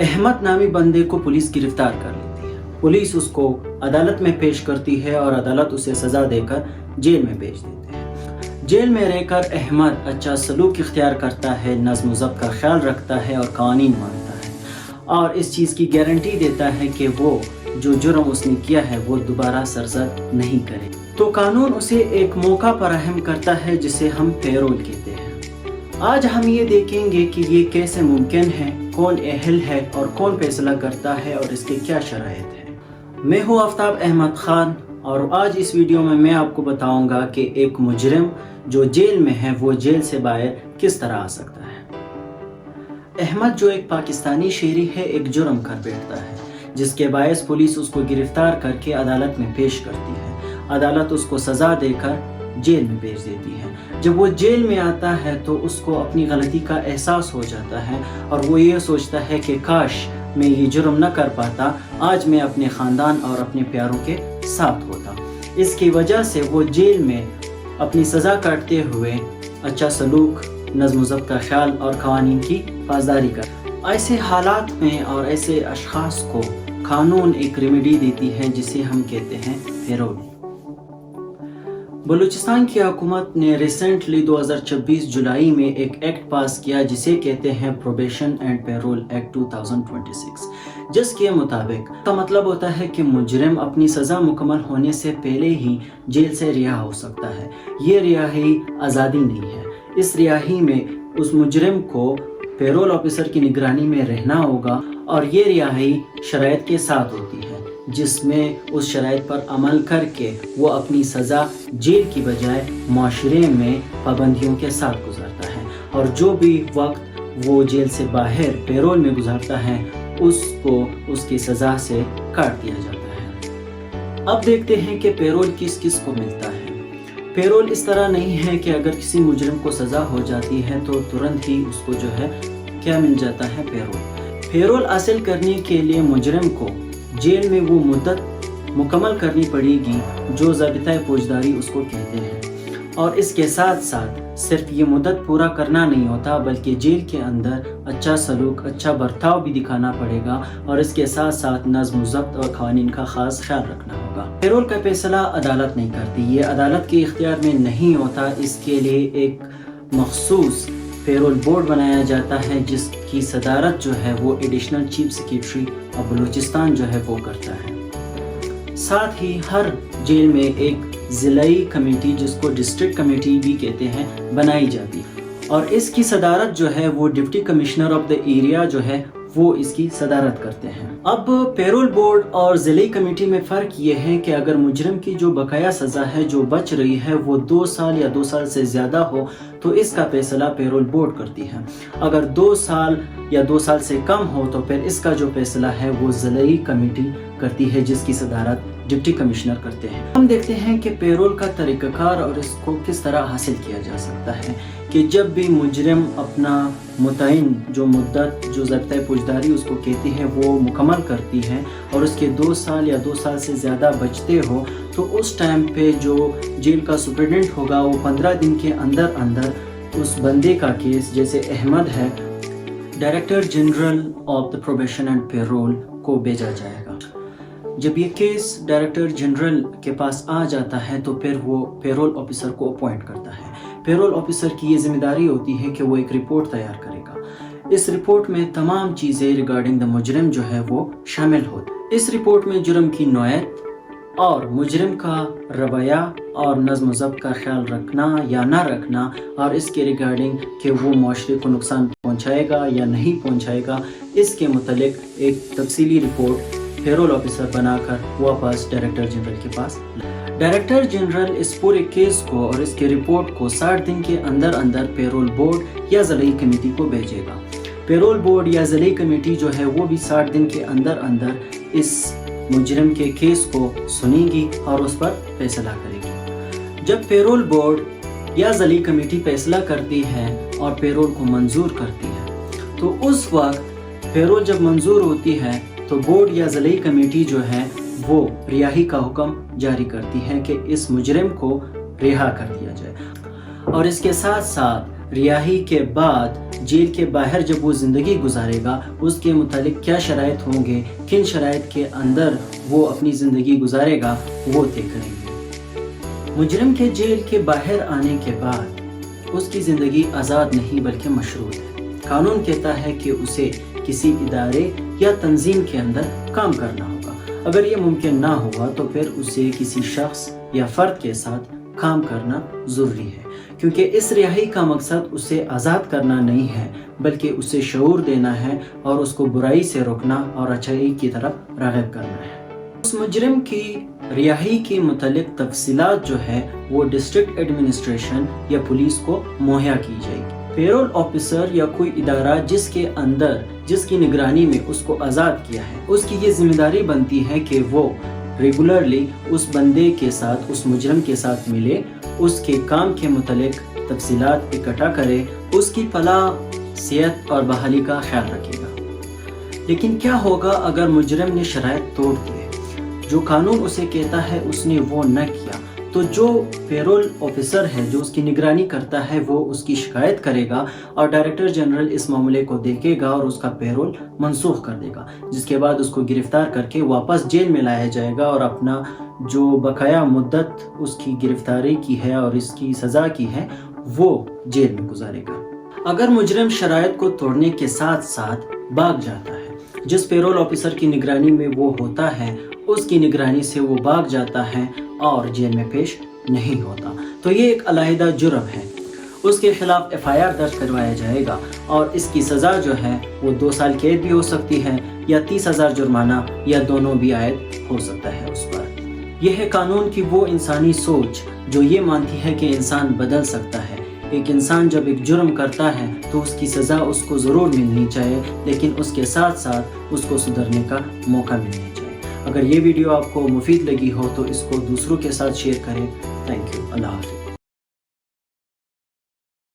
احمد نامی بندے کو پولیس گرفتار کر لیتی ہے۔ پولیس اس کو عدالت میں پیش کرتی ہے اور عدالت اسے سزا دے کر جیل میں بھیج دیتے ہیں۔ جیل میں رہ کر احمد اچھا سلوک اختیار کرتا ہے، نظم و ضبط کا خیال رکھتا ہے اور قوانین مانتا ہے، اور اس چیز کی گارنٹی دیتا ہے کہ وہ جو جرم اس نے کیا ہے وہ دوبارہ سرزد نہیں کرے۔ تو قانون اسے ایک موقع فراہم کرتا ہے جسے ہم پیرول کہتے ہیں۔ آج ہم یہ دیکھیں گے کہ یہ کیسے ممکن ہے، کون اہل ہے اور کون فیصلہ کرتا ہے اور اس کے کیا شرائط ہیں۔ میں ہوں آفتاب احمد خان، اور آج اس ویڈیو میں میں آپ کو بتاؤں گا کہ ایک مجرم جو جیل میں ہے وہ جیل سے باہر کس طرح آ سکتا ہے۔ احمد جو ایک پاکستانی شہری ہے ایک جرم کر بیٹھتا ہے جس کے باعث پولیس اس کو گرفتار کر کے عدالت میں پیش کرتی ہے۔ عدالت اس کو سزا دے کر جیل میں بھیج دیتی ہے۔ جب وہ جیل میں آتا ہے تو اس کو اپنی غلطی کا احساس ہو جاتا ہے اور وہ یہ سوچتا ہے کہ کاش میں یہ جرم نہ کر پاتا، آج میں اپنے خاندان اور اپنے پیاروں کے ساتھ ہوتا۔ اس کی وجہ سے وہ جیل میں اپنی سزا کاٹتے ہوئے اچھا سلوک، نظم و ضبط کا خیال اور قوانین کی پاسداری کرتا۔ ایسے حالات میں اور ایسے اشخاص کو قانون ایک ریمیڈی دیتی ہے جسے ہم کہتے ہیں پیرول۔ بلوچستان کی حکومت نے ریسنٹلی 2026 جولائی میں ایک ایکٹ پاس کیا جسے کہتے ہیں پروبیشن اینڈ پیرول ایکٹ 2026، جس کے مطابق کا مطلب ہوتا ہے کہ مجرم اپنی سزا مکمل ہونے سے پہلے ہی جیل سے رہا ہو سکتا ہے۔ یہ رہائی آزادی نہیں ہے۔ اس رہائی میں اس مجرم کو پیرول آفیسر کی نگرانی میں رہنا ہوگا، اور یہ رہائی شرائط کے ساتھ ہوتی ہے جس میں اس شرائط پر عمل کر کے وہ اپنی سزا جیل کی بجائے معاشرے میں پابندیوں کے ساتھ گزارتا ہے، اور جو بھی وقت وہ جیل سے باہر پیرول میں گزارتا ہے اس کو اس کی سزا سے کاٹ دیا جاتا ہے۔ اب دیکھتے ہیں کہ پیرول کس کس کو ملتا ہے۔ پیرول اس طرح نہیں ہے کہ اگر کسی مجرم کو سزا ہو جاتی ہے تو ترنت ہی اس کو جو ہے کیا مل جاتا ہے، پیرول۔ پیرول حاصل کرنے کے لیے مجرم کو جیل میں وہ مدت مکمل کرنی پڑے گی جو ضابطۂ فوجداری اس کو کہتے ہیں، اور اس کے ساتھ ساتھ صرف یہ مدت پورا کرنا نہیں ہوتا بلکہ جیل کے اندر اچھا سلوک، اچھا برتاؤ بھی دکھانا پڑے گا، اور اس کے ساتھ ساتھ نظم و ضبط اور قوانین کا خاص خیال رکھنا ہوگا۔ پیرول کا فیصلہ عدالت نہیں کرتی، یہ عدالت کے اختیار میں نہیں ہوتا۔ اس کے لیے ایک مخصوص پیرول بورڈ بنایا جاتا ہے جس کی صدارت جو ہے وہ additional chief secretary of Balochistan جو ہے وہ کرتا ہے۔ ساتھ ہی ہر جیل میں ایک ضلعی کمیٹی جس کو ڈسٹرکٹ کمیٹی بھی کہتے ہیں بنائی جاتی ہے، اور اس کی صدارت جو ہے وہ deputy commissioner of the area جو ہے وہ اس کی صدارت کرتے ہیں۔ اب پیرول بورڈ اور ضلعی کمیٹی میں فرق یہ ہے کہ اگر مجرم کی جو بقایا سزا ہے جو بچ رہی ہے وہ 2 سال یا 2 سال سے زیادہ ہو تو اس کا فیصلہ پیرول بورڈ کرتی ہے۔ اگر 2 سال یا 2 سال سے کم ہو تو پھر اس کا جو فیصلہ ہے وہ ضلعی کمیٹی کرتی ہے جس کی صدارت ڈپٹی کمشنر کرتے ہیں۔ ہم دیکھتے ہیں کہ پیرول کا طریقہ کار اور اس کو کس طرح حاصل کیا جا سکتا ہے کہ جب بھی مجرم اپنا متعین جو مدت جو ضابطۂ فوجداری اس کو کہتی ہے وہ مکمل کرتی ہے اور اس کے 2 سال یا 2 سال سے زیادہ بچتے ہو تو اس ٹائم پہ جو جیل کا سپرنٹینڈنٹ ہوگا وہ 15 دن کے اندر اندر اس بندے کا کیس، جیسے احمد ہے، director general of the probation and payroll کو بھیجا جائے گا۔ جب یہ کیس ڈائریکٹر جنرل کے پاس آ جاتا ہے تو پھر وہ پیرول آفیسر کو اپوائنٹ کرتا ہے۔ پیرول آفیسر کی یہ ذمہ داری ہوتی ہے کہ وہ ایک رپورٹ تیار کرے گا۔ اس رپورٹ میں تمام چیزیں ریگارڈنگ دا مجرم جو ہے وہ شامل ہوتی۔ اس رپورٹ میں جرم کی نوعیت اور مجرم کا رویہ اور نظم و ضبط کا خیال رکھنا یا نہ رکھنا، اور اس کے ریگارڈنگ کہ وہ معاشرے کو نقصان پہنچائے گا یا نہیں پہنچائے گا، اس کے متعلق ایک تفصیلی رپورٹ پیرول آفیسر بنا کر واپس ڈائریکٹر جنرل کے پاس۔ ڈائریکٹر جنرل اس پورے کیس کو اور اس کے رپورٹ کو 60 دن کے اندر اندر پیرول بورڈ یا ضلعی کمیٹی کو بھیجے گا۔ پیرول بورڈ یا ضلعی کمیٹی جو ہے وہ بھی 60 دن کے اندر اندر اس مجرم کے کیس کو سنے گی اور اس پر فیصلہ کرے گی۔ جب پیرول بورڈ یا ضلعی کمیٹی فیصلہ کرتی ہے اور پیرول کو منظور کرتی ہے تو اس وقت پیرول جب منظور ہوتی ہے تو بورڈ یا ضلعی کمیٹی جو ہے وہ رہائی کا حکم جاری کرتی ہے کہ اس مجرم کو رہا کر دیا جائے، اور اس کے ساتھ ساتھ رہائی کے بعد جیل کے باہر جب وہ زندگی گزارے گا اس کے متعلق کیا شرائط ہوں گے، کن شرائط کے اندر وہ اپنی زندگی گزارے گا، وہ طے کریں گے۔ مجرم کے جیل کے باہر آنے کے بعد اس کی زندگی آزاد نہیں بلکہ مشروط ہے۔ قانون کہتا ہے کہ اسے کسی ادارے یا تنظیم کے اندر کام کرنا ہوگا۔ اگر یہ ممکن نہ ہوا تو پھر اسے کسی شخص یا فرد کے ساتھ کام کرنا ضروری ہے، کیونکہ اس رہائی کا مقصد اسے آزاد کرنا نہیں ہے بلکہ اسے شعور دینا ہے اور اس کو برائی سے روکنا اور اچھائی کی طرف راغب کرنا ہے۔ اس مجرم کی رہائی کے متعلق تفصیلات جو ہے وہ ڈسٹرکٹ ایڈمنسٹریشن یا پولیس کو مہیا کی جائے گی۔ پیرول آفیسر یا کوئی ادارہ جس کی نگرانی میں اس کو آزاد کیا ہے، اس کی یہ ذمہ داری بنتی ہے کہ وہ ریگولرلی اس بندے کے ساتھ، اس مجرم کے ساتھ ملے، اس کے کام کے متعلق تفصیلات اکٹھا کرے، اس کی فلاح، صحت اور بحالی کا خیال رکھے گا۔ لیکن کیا ہوگا اگر مجرم نے شرائط توڑ دیے، جو قانون اسے کہتا ہے اس نے وہ نہ کیا، تو جو پیرول آفیسر ہے جو اس کی نگرانی کرتا ہے وہ اس کی شکایت کرے گا اور ڈائریکٹر جنرل اس معاملے کو دیکھے گا اور اس کا پیرول منسوخ کر دے گا، جس کے بعد اس کو گرفتار کر کے واپس جیل میں لایا جائے گا اور اپنا جو بقایا مدت اس کی گرفتاری کی ہے اور اس کی سزا کی ہے وہ جیل میں گزارے گا۔ اگر مجرم شرائط کو توڑنے کے ساتھ ساتھ بھاگ جاتا ہے، جس پیرول آفیسر کی نگرانی میں وہ ہوتا ہے اس کی نگرانی سے وہ بھاگ جاتا ہے اور جیل میں پیش نہیں ہوتا، تو یہ ایک علیحدہ جرم ہے۔ اس کے خلاف FIR درج کروایا جائے گا اور اس کی سزا جو ہے وہ 2 سال قید بھی ہو سکتی ہے یا 30,000 جرمانہ یا دونوں بھی عائد ہو سکتا ہے اس پر۔ یہ ہے قانون کی وہ انسانی سوچ جو یہ مانتی ہے کہ انسان بدل سکتا ہے۔ ایک انسان جب ایک جرم کرتا ہے تو اس کی سزا اس کو ضرور ملنی چاہیے، لیکن اس کے ساتھ ساتھ اس کو سدھرنے کا موقع ملنا چاہیے۔ اگر یہ ویڈیو آپ کو مفید لگی ہو تو اس کو دوسروں کے ساتھ شیئر کریں۔ Thank you. اللہ حافظ۔